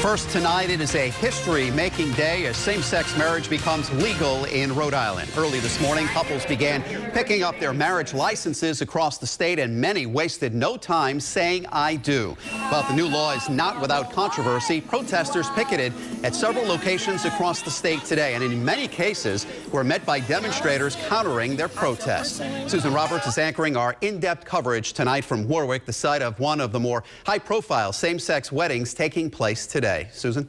First tonight, it is a history-making day as same-sex marriage becomes legal in Rhode Island. Early this morning, couples began picking up their marriage licenses across the state, and many wasted no time saying "I do." But the new law is not without controversy. Protesters picketed at several locations across the state today, and in many cases were met by demonstrators countering their protests. Susan Roberts is anchoring our in-depth coverage tonight from Warwick, the site of one of the more high-profile same-sex weddings taking place today. Susan?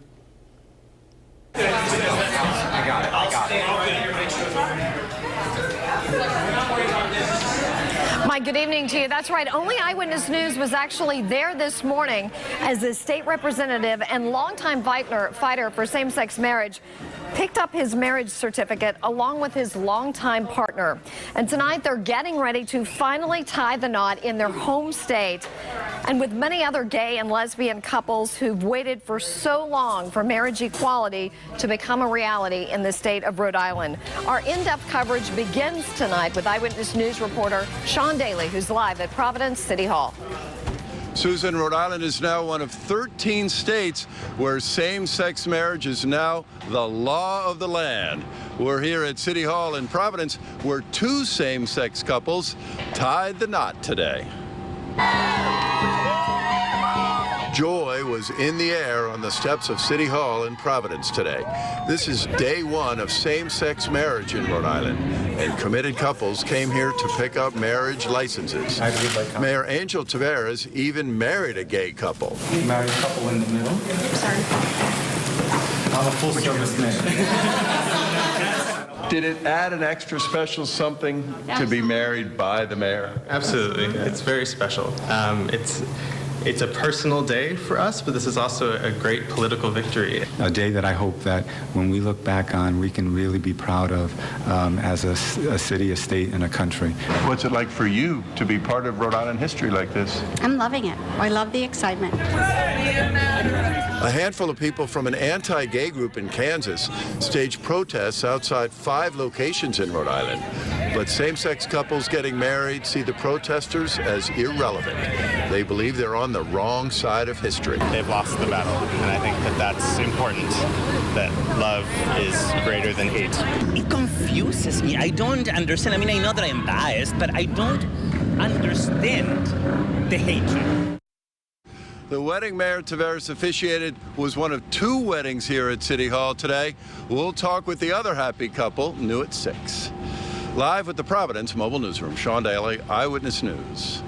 I got it. Mike, good evening to you. That's right. Only Eyewitness News was actually there this morning as the state representative and longtime fighter for same-sex marriage picked up his marriage certificate along with his longtime partner. And tonight they're getting ready to finally tie the knot in their home state. And with many other gay and lesbian couples who've waited for so long for marriage equality to become a reality in the state of Rhode Island. Our in-depth coverage begins tonight with Eyewitness News reporter Sean Daly, who's live at Providence City Hall. Susan, Rhode Island is now one of 13 states where same-sex marriage is now the law of the land. We're here at City Hall in Providence, where two same-sex couples tied the knot today. Joy was in the air on the steps of City Hall in Providence today. This is day one of same-sex marriage in Rhode Island, and committed couples came here to pick up marriage licenses. Mayor Angel Tavares even married a gay couple. Married couple in the middle. Sorry. I'm a full-service man. Did it add an extra special something to be married by the mayor? Absolutely. It's very special. It's a personal day for us, but this is also a great political victory. A day that I hope that when we look back on, we can really be proud of as a city, a state, and a country. What's it like for you to be part of Rhode Island history like this? I'm loving it. I love the excitement. A handful of people from an anti-gay group in Kansas staged protests outside 5 locations in Rhode Island. But same-sex couples getting married see the protesters as irrelevant. They believe they're on the wrong side of history. They've lost the battle, and I think that that's important, that love is greater than hate. It confuses me. I don't understand. I mean, I know that I'm biased, but I don't understand the hatred. The wedding Mayor Tavares officiated was one of 2 weddings here at City Hall today. We'll talk with the other happy couple, new at 6. Live with the Providence Mobile Newsroom, Sean Daly, Eyewitness News.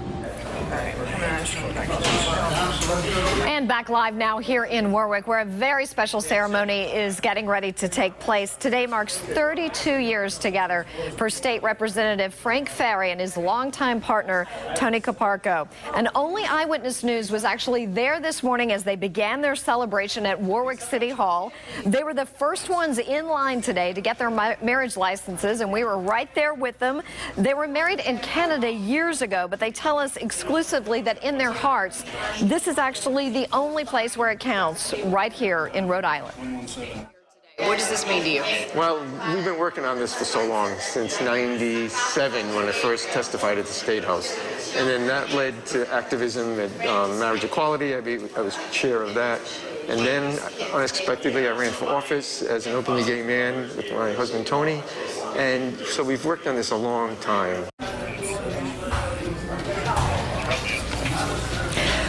And back live now here in Warwick, where a very special ceremony is getting ready to take place. Today marks 32 years together for State Representative Frank Ferry and his longtime partner, Tony Caparco. And only Eyewitness News was actually there this morning as they began their celebration at Warwick City Hall. They were the first ones in line today to get their marriage licenses, and we were right there with them. They were married in Canada years ago, but they tell us exclusively that in their hearts, this is actually the only place where it counts, right here in Rhode Island. What does this mean to you? Well, we've been working on this for so long, since '97 when I first testified at the State House. And then that led to activism at marriage equality. I was chair of that. And then, unexpectedly, I ran for office as an openly gay man with my husband, Tony. And so we've worked on this a long time.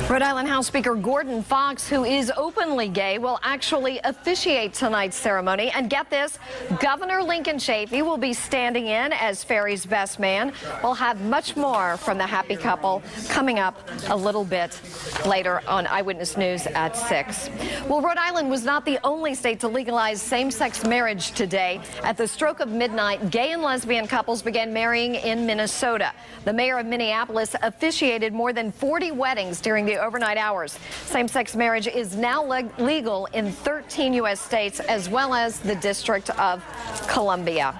Rhode Island House Speaker Gordon Fox, who is openly gay, will actually officiate tonight's ceremony. And get this, Governor Lincoln Chafee will be standing in as Ferry's best man. We'll have much more from the happy couple coming up a little bit later on Eyewitness News at 6. Well, Rhode Island was not the only state to legalize same-sex marriage today. At the stroke of midnight, gay and lesbian couples began marrying in Minnesota. The mayor of Minneapolis officiated more than 40 weddings during the overnight hours. Same-sex marriage is now legal in 13 U.S. states, as well as the District of Columbia.